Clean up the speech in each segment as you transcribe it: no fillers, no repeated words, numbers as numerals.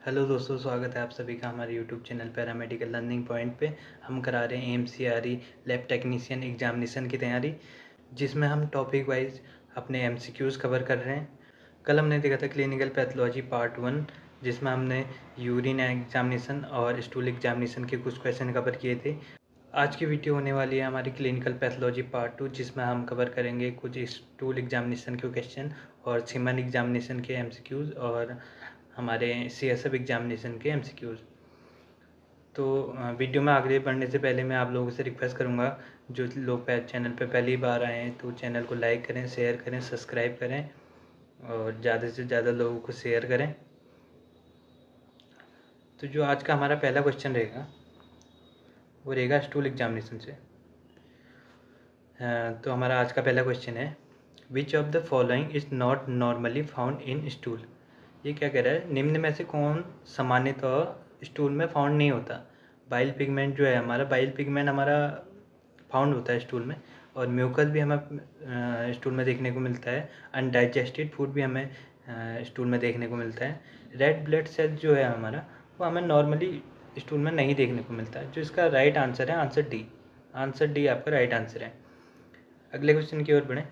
Hello दोस्तों, स्वागत है आप सभी का हमारे YouTube channel paramedical learning point पे। हम करा रहे हैं एमसीआरई लैब टेक्नीशियन एग्जामिनेशन की तैयारी, जिसमें हम टॉपिक वाइज अपने एमसीक्यूज़ कवर कर रहे हैं। कल हमने देखा था क्लिनिकल पैथोलॉजी पार्ट 1, जिसमें हमने यूरिन एग्जामिनेशन और स्टूल एग्जामिनेशन के कुछ क्वेश्चन कवर किए थे। आज की वीडियो होने वाली है हमारी क्लिनिकल पैथोलॉजी पार्ट 2, जिसमें हम कवर करेंगे कुछ स्टूल एग्जामिनेशन के क्वेश्चन और सीमन एग्जामिनेशन के एमसीक्यूज़ और हमारे सीएसएफ एग्जामिनेशन के एमसीक्यूज़। तो वीडियो में आगे बढ़ने से पहले मैं आप लोगों से रिक्वेस्ट करूंगा, जो लोग चैनल पर पहली बार आए हैं तो चैनल को लाइक करें, शेयर करें, सब्सक्राइब करें और ज़्यादा से ज़्यादा लोगों को शेयर करें। तो जो आज का हमारा पहला क्वेश्चन रहेगा वो रहेगा स्टूल एग्जामिनेशन से। तो हमारा आज का पहला क्वेश्चन है, विच of the following is not normally found in stool. ये क्या कह रहा है, निम्न में से कौन सामान्यतः स्टूल में फाउंड नहीं होता। बाइल पिगमेंट जो है हमारा, बाइल पिगमेंट हमारा फाउंड होता है स्टूल में, और म्यूकस भी हमें स्टूल में देखने को मिलता है। अनडाइजेस्टेड फूड भी हमें स्टूल में देखने को मिलता है। रेड ब्लड सेल जो है हमारा, वो हमें नॉर्मली स्टूल में नहीं देखने को मिलता है। जो इसका राइट आंसर है, आंसर डी। आंसर डी आपका राइट आंसर है। अगले क्वेश्चन की ओर बढ़ें।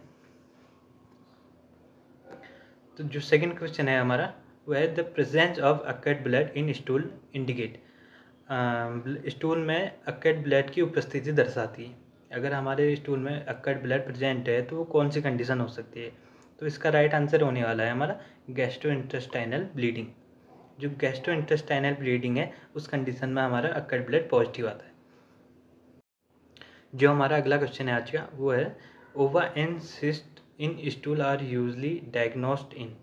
तो जो सेकंड क्वेश्चन है हमारा वो है, the presence of occult blood in stool indicate. Stool में अक्केट ब्लड की उपस्थिति दर्शाती है। अगर हमारे स्टूल में अक्केट ब्लड प्रेजेंट है तो वो कौन सी कंडीशन हो सकती है। तो इसका राइट आंसर होने वाला है हमारा गैस्ट्रोइंटेस्टाइनल ब्लीडिंग। जो गैस्ट्रोइंटेस्टाइनल ब्लीडिंग है उस कंडीशन में हमारा अक्केट ब्लड पॉजिटिव आता है। जो हमारा अगला क्वेश्चन है आज का वो है, ova and cyst in stool are usually diagnosed in.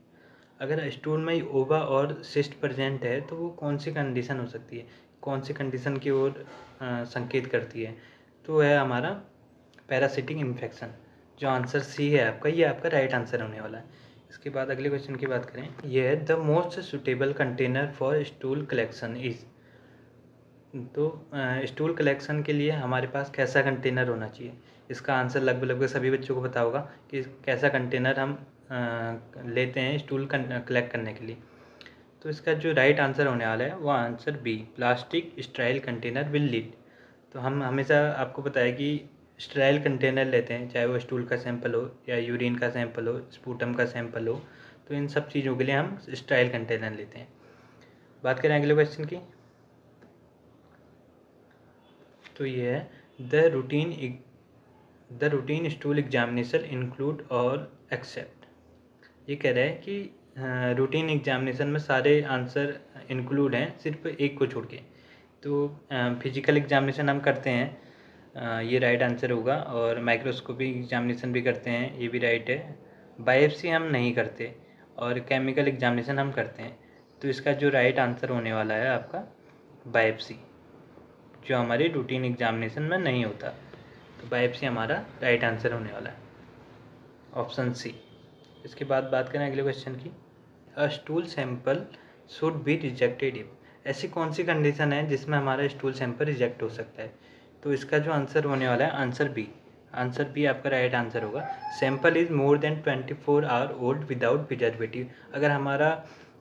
अगर स्टूल में ओवा और सिस्ट प्रेजेंट है तो वो कौन सी कंडीशन हो सकती है, कौन सी कंडीशन की ओर संकेत करती है। तो है हमारा पैरासिटिक इन्फेक्शन। जो आंसर सी है आपका, ये आपका राइट आंसर होने वाला है। इसके बाद अगले क्वेश्चन की बात करें, ये है, the most suitable container for stool collection is. तो स्टूल कलेक्शन के लिए हमारे पास कैसा कंटेनर होना चाहिए। इसका आंसर लगभग सभी बच्चों को पता होगा कि कैसा कंटेनर हम लेते हैं स्टूल कलेक्ट करने के लिए। तो इसका जो राइट आंसर होने वाला है वो answer B, plastic style container will lead. तो हम हमेशा आपको पता है कि स्टाइल कंटेनर लेते हैं, चाहे वो स्टूल का सैंपल हो या यूरिन का सैंपल हो, स्पूटम का सैंपल हो, तो इन सब चीज़ों के लिए हम स्टाइल कंटेनर लेते हैं। बात करें अगले क्वेश्चन की, तो ये है, the routine stool examination include और एक्सेप्ट। ये कह रहा है कि रूटीन एग्जामिनेशन में सारे आंसर इंक्लूड हैं, सिर्फ एक को छोड़ के। तो फिजिकल एग्जामिनेशन हम करते हैं, ये राइट आंसर होगा। और माइक्रोस्कोपी एग्जामिनेशन भी करते हैं, ये भी राइट है। बायोप्सी हम नहीं करते और केमिकल एग्जामिनेशन हम करते हैं। तो इसका जो राइट आंसर होने वाला है आपका बायोप्सी, जो हमारी रूटीन एग्जामिनेशन में नहीं होता। तो बायोप्सी हमारा राइट आंसर होने वाला है, ऑप्शन सी। इसके बाद बात करें अगले क्वेश्चन की, a stool sample should be rejected if. ऐसी कौन सी कंडीशन है जिसमें हमारा स्टूल सैंपल रिजेक्ट हो सकता है। तो इसका जो आंसर होने वाला है आंसर बी। आंसर बी आपका राइट आंसर होगा। Sample is more than 24 hour old without preservative. अगर हमारा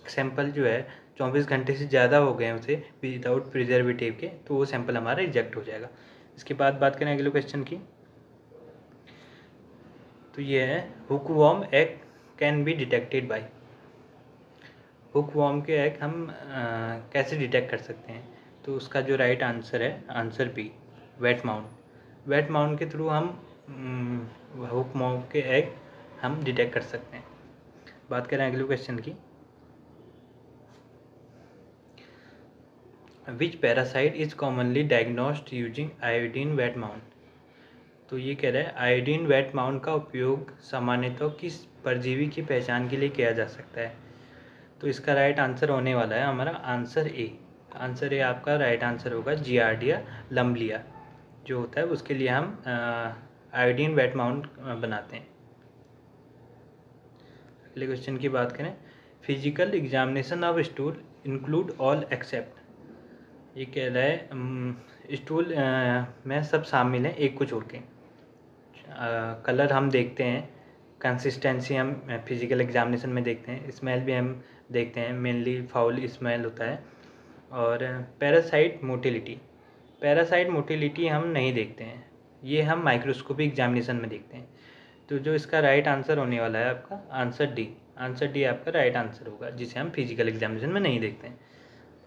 सैंपल जो है 24 घंटे से ज़्यादा हो गए उसे विदाउट प्रिजर्वेटिव के, तो वो सैंपल हमारा रिजेक्ट हो जाएगा। इसके बाद बात करें अगले क्वेश्चन की, तो ये है, hookworm egg can be detected by. Hookworm के एग हम कैसे डिटेक्ट कर सकते हैं। तो उसका जो राइट आंसर है answer B, wet mount. Wet mount के थ्रू हम हुकवॉर्म के एग हम डिटेक्ट कर सकते हैं। बात करें अगले क्वेश्चन की, which parasite is commonly diagnosed using iodine wet mount. तो ये कह रहा है, आयोडीन वेट माउंट का उपयोग सामान्यतः किस परजीवी की पहचान के लिए किया जा सकता है। तो इसका राइट आंसर होने वाला है हमारा आंसर ए। आंसर ए आपका राइट आंसर होगा, जियार्डिया लम्बलिया जो होता है उसके लिए हम आयोडीन वेट माउंट बनाते हैं। अगले क्वेश्चन की बात करें, physical examination of stool include all except. ये कह रहा है स्टूल में सब शामिल हैं एक को छोड़ के। कलर हम देखते हैं, कंसिस्टेंसी हम फिजिकल एग्जामिनेशन में देखते हैं, स्मेल भी हम देखते हैं, मेनली फाउल स्मेल होता है। और पैरासाइट मोटिलिटी, पैरासाइट मोटिलिटी हम नहीं देखते हैं, ये हम माइक्रोस्कोपिक एग्जामिनेशन में देखते हैं। तो जो इसका राइट आंसर होने वाला है आपका आंसर डी, आंसर डी आपका राइट आंसर होगा, जिसे हम फिजिकल एग्जामिनेशन में नहीं देखते हैं।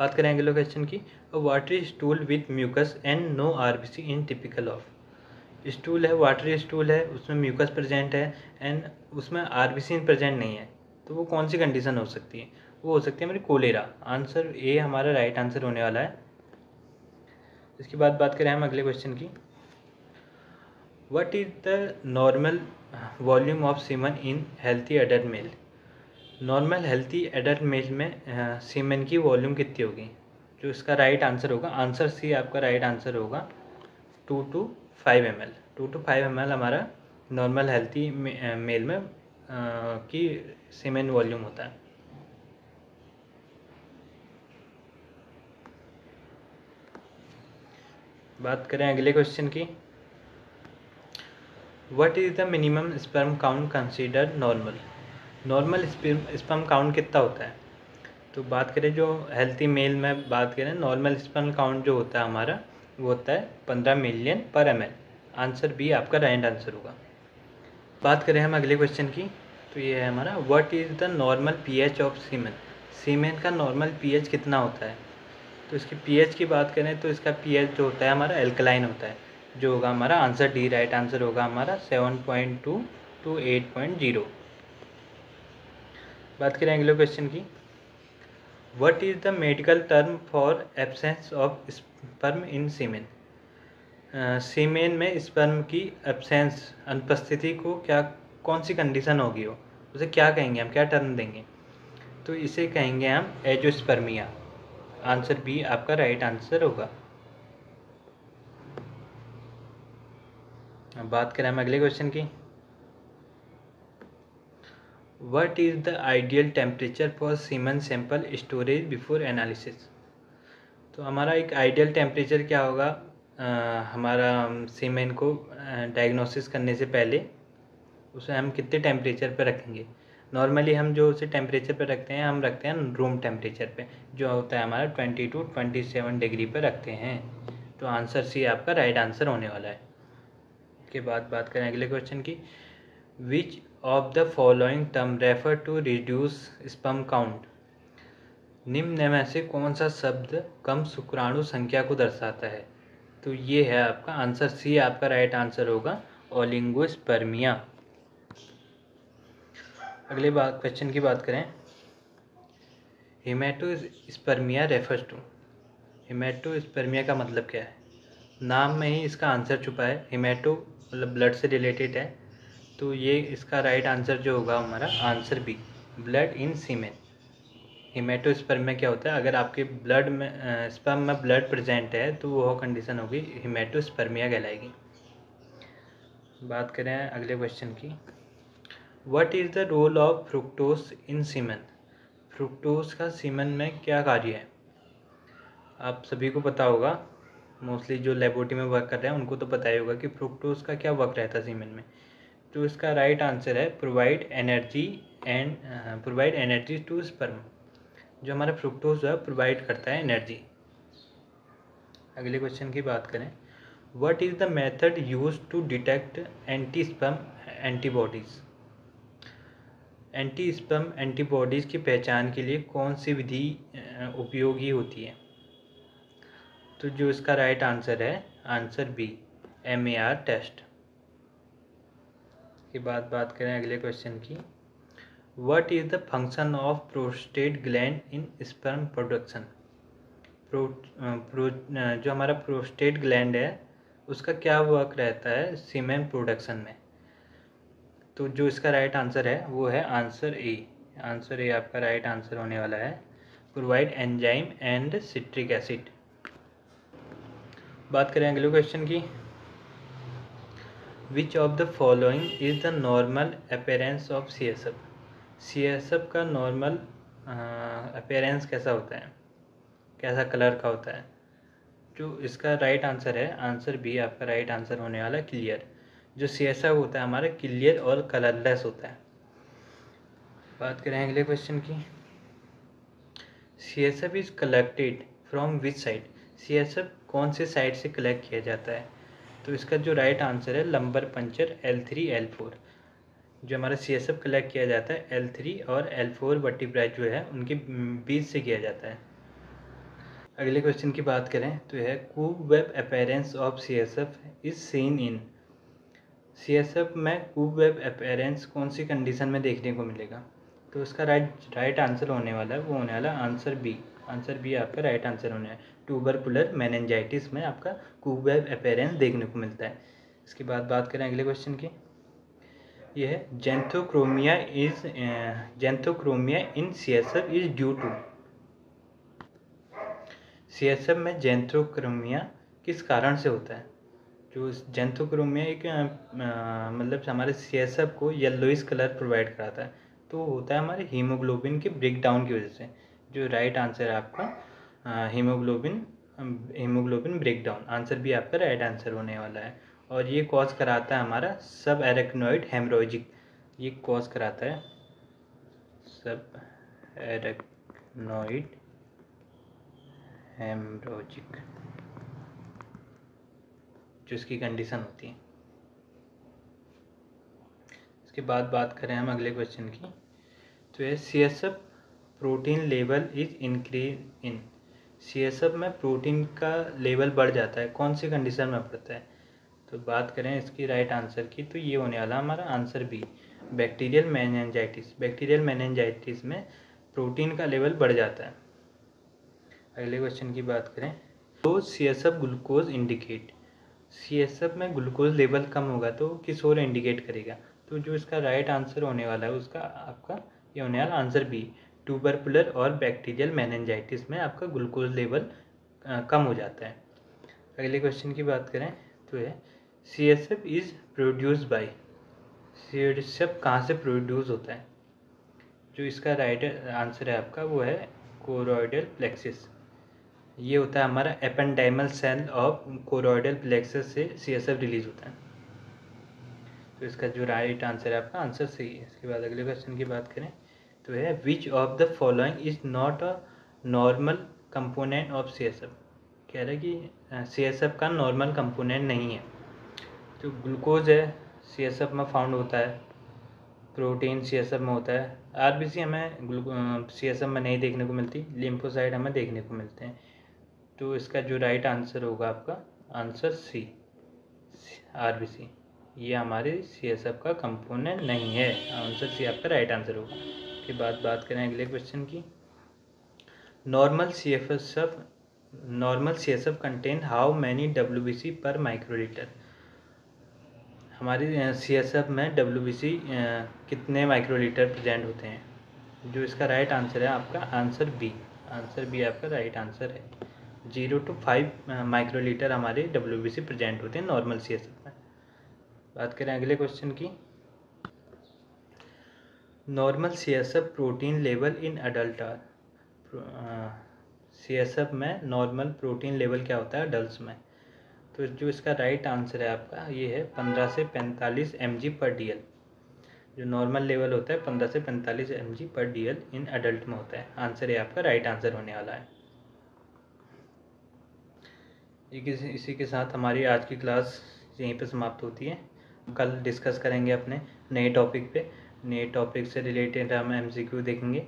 बात करें अगले क्वेश्चन की, watery stool with mucus and no RBC in typical of. Stool है, वाटरी स्टूल है, उसमें म्यूकस प्रेजेंट है एंड उसमें आरबीसी प्रेजेंट नहीं है, तो वो कौन सी कंडीशन हो सकती है? वो हो सकती है हमारी कोलेरा। आंसर ए हमारा राइट आंसर होने वाला है। इसके बाद बात करें हम अगले क्वेश्चन की, what is the normal volume of semen in healthy adult mail. Normal healthy adult mail में सीमन की वॉल्यूम कितनी होगी? जो इसका राइट आंसर होगा, आंसर सी आपका राइट आंसर होगा 2 to 5 ml। 2 to 5 ml हमारा नॉर्मल हेल्थी मेल में की सीमेन वॉल्यूम होता है। बात करें अगले क्वेश्चन की, what is the minimum sperm count considered normal. Normal sperm count कितना होता है? तो बात करें जो हेल्थी मेल में बात करें, नॉर्मल स्पर्म काउंट जो होता है हमारा वो होता है 15 मिलियन पर ml। आंसर बी आपका राइट आंसर होगा। बात करें हम अगले क्वेश्चन की, तो ये है हमारा, what is the normal pH of semen. Semen का नॉर्मल पीएच कितना होता है? तो इसकी पीएच की बात करें तो इसका पीएच जो होता है हमारा एल्कलाइन होता है, जो होगा हमारा आंसर डी, राइट आंसर होगा हमारा 7.2 to 8.0। बात करें अगले क्वेश्चन की, what is the medical term for absence of sperm in semen. Semen में स्पर्म की एब्सेंस, अनुपस्थिति को क्या, कौन सी कंडीशन होगी वो, उसे क्या कहेंगे हम, क्या टर्म देंगे? तो इसे कहेंगे हम एजोस्पर्मिया। आंसर बी आपका राइट आंसर होगा। अब बात करें हम अगले क्वेश्चन की, what is the ideal temperature for semen sample storage before analysis. तो हमारा एक आइडियल टेम्परेचर क्या होगा, हमारा सीमेन को डायग्नोसिस करने से पहले उसे हम कितने टेम्परेचर पर रखेंगे? नॉर्मली हम जो उसे टेम्परेचर पर रखते हैं, हम रखते हैं रूम टेम्परेचर पे, जो होता है हमारा 20 to 27 डिग्री पर रखते हैं। तो आंसर सी आपका राइट आंसर होने वाला है। के बाद बात करें अगले क्वेश्चन की, which of the following term refer to reduce sperm count. निम्न में से कौन सा शब्द कम शुक्राणु संख्या को दर्शाता है? तो ये है आपका आंसर सी, आपका राइट आंसर होगा ओलिगोस्पर्मिया। अगले बात क्वेश्चन की बात करें, हेमेटोस्पर्मिया रेफर्स टू। हेमेटोस्पर्मिया का मतलब क्या है? नाम में ही इसका आंसर छुपा है, हेमेटो मतलब ब्लड से रिलेटेड है, तो ये इसका राइट आंसर जो होगा हमारा आंसर बी, ब्लड इन सीमेन। हेमेटोस्पर्मिया क्या होता है? अगर आपके ब्लड में स्पर्म में ब्लड प्रेजेंट है तो वो कंडीशन होगी हेमेटोस्पर्मिया कहलाएगी। बात करें अगले क्वेश्चन की, what is the role of fructose in semen. Fructose का सीमेन में क्या कार्य है? आप सभी को पता होगा, मोस्टली जो लेबोरेटरी में वर्क कर रहे हैं उनको तो पता ही होगा कि फ्रुक्टोज का क्या वर्क रहता है सीमेन में। तो इसका राइट आंसर है प्रोवाइड एनर्जी टू स्पर्म। जो हमारा फ्रुक्टोज है प्रोवाइड करता है एनर्जी। अगले क्वेश्चन की बात करें, what is the method use to detect anti sperm antibodies. Anti sperm antibodies की पहचान के लिए कौन सी विधि उपयोगी होती है? तो जो इसका राइट आंसर है आंसर बी, MAR टेस्ट। के बाद बात करें अगले क्वेश्चन की, what is the function of prostate gland in sperm production. जो हमारा प्रोस्टेट ग्लैंड है उसका क्या वर्क रहता है सीमेन प्रोडक्शन में? तो जो इसका राइट आंसर है वो है आंसर ए, आंसर ए आपका राइट आंसर होने वाला है, provide enzyme and citric acid. बात करें अगले क्वेश्चन की, which of the following is the normal appearance of CSF। CSF का नॉर्मल अपेयरेंस कैसा होता है, कैसा कलर का होता है? जो इसका राइट आंसर है आंसर बी आपका राइट आंसर होने वाला है, क्लियर। जो CSF होता है हमारा क्लियर और कलरलेस होता है। बात करें अगले क्वेश्चन की, CSF is collected from which side, CSF कौन से साइड से कलेक्ट किया जाता है? तो इसका जो राइट आंसर है लंबर पंचर L3 L4। जो हमारा CSF कलेक्ट किया जाता है L3 और L4 वर्टिब्राई जो है उनके बीच से किया जाता है। अगले क्वेश्चन की बात करें तो यह cobweb appearance of CSF is seen in. CSF में कूब वेब अपीयरेंस कौन सी कंडीशन में देखने को मिलेगा? तो उसका राइट आंसर होने वाला है, वो होने वाला आंसर बी। आंसर बी आपका राइट आंसर होने है। ट्यूबरकुलर मेनिंजाइटिस में आपका कूब वेब अपीयरेंस देखने को मिलता है। इसके बाद बात करें अगले क्वेश्चन की, यह है xanthochromia in CSF is due to. CSF में जेंथोक्रोमिया किस कारण से होता है? जो जेंथोक्रोमिया एक मतलब हमारे CSF को येलोइश कलर प्रोवाइड कराता है, तो होता है हमारे हीमोग्लोबिन के ब्रेक डाउन की वजह से। जो राइट आंसर है आपका हीमोग्लोबिन ब्रेक डाउन, आंसर भी आपका राइट आंसर होने वाला है। और ये कॉज कराता है हमारा सब एरेक्नोइड हेमरोजिक, ये कॉज कराता है सब एरेक्नोइड हेमरोजिक, जो इसकी कंडीशन होती है। इसके बाद बात करें हम अगले क्वेश्चन की, तो ये CSF protein level is increase in. CSF में प्रोटीन का लेवल बढ़ जाता है, कौन सी कंडीशन में बढ़ता है? तो बात करें इसकी राइट आंसर की, तो ये होने वाला हमारा answer B, bacterial meningitis. Bacterial meningitis में प्रोटीन का लेवल बढ़ जाता है। अगले क्वेश्चन की बात करें तो CSF ग्लूकोज इंडिकेट। CSF में ग्लूकोज लेवल कम होगा तो किस ओर इंडिकेट करेगा? तो जो इसका राइट आंसर होने वाला है उसका आपका ये होने वाला आंसर बी, ट्यूबरकुलर और बैक्टीरियल मेनिंजाइटिस में आपका ग्लूकोज लेवल कम हो जाता है। अगले क्वेश्चन की बात करें तो है CSF is produce by. CSF कहाँ से प्रोड्यूस होता है? जो इसका राइट आंसर है आपका वो है कोरोइडल प्लेक्सिस। ये होता है हमारा ependymal cell of choroidal plexus से CSF रिलीज होता है। तो इसका जो राइट आंसर है आपका आंसर सही है। इसके बाद अगले क्वेश्चन की बात करें तो है विच of the following is not a normal component of CSF। कह रहा है कि CSF का नॉर्मल कंपोनेंट नहीं है। तो ग्लूकोज है CSF में फाउंड होता है, प्रोटीन CSF में होता है, RBC हमें CSF में नहीं देखने को मिलती, लिम्फोसाइट हमें देखने को मिलते हैं। तो इसका जो राइट आंसर होगा आपका आंसर सी, RBC। ये हमारे CSF का कंपोनेंट नहीं है, आंसर सी आपका राइट आंसर होगा। के बाद बात करें अगले क्वेश्चन की, normal CSF contain how many WBC पर माइक्रोलीटर। हमारी CSF में WBC कितने माइक्रोलीटर प्रेजेंट होते हैं? जो इसका राइट आंसर है आपका आंसर बी, आंसर बी आपका राइट आंसर है। 0 to 5 माइक्रोलीटर हमारे WBC प्रेजेंट होते हैं नॉर्मल CSF में। बात करें अगले क्वेश्चन की, normal CSF protein level in adult are. CSF में नॉर्मल प्रोटीन लेवल क्या होता है अडल्ट में? तो जो इसका राइट आंसर है आपका ये है 15 से 45 mg पर DL। जो नॉर्मल लेवल होता है 15 से 45 mg पर DL इन अडल्ट में होता है, आंसर ये आपका राइट आंसर होने वाला है। इसी के साथ हमारी आज की क्लास यहीं पर समाप्त होती है। कल डिस्कस करेंगे अपने नए टॉपिक पे, नए टॉपिक से रिलेटेड हम MCQ देखेंगे।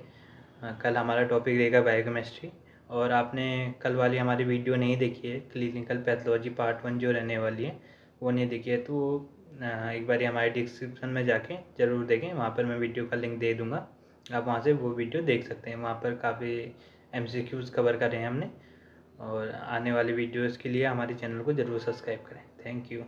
कल हमारा टॉपिक रहेगा बायोकेमिस्ट्री। और आपने कल वाली हमारी वीडियो नहीं देखी है, क्लिनिकल पैथोलॉजी पार्ट 1 जो रहने वाली है वो नहीं देखी है, तो एक बार हमारे डिस्क्रिप्शन में जाके ज़रूर देखें, वहाँ पर मैं वीडियो का लिंक दे दूँगा, आप वहाँ से वो वीडियो देख सकते हैं। वहाँ पर काफ़ी MCQs कवर करे हैं हमने। और आने वाली वीडियोज़ के लिए हमारे चैनल को ज़रूर सब्सक्राइब करें। Thank you.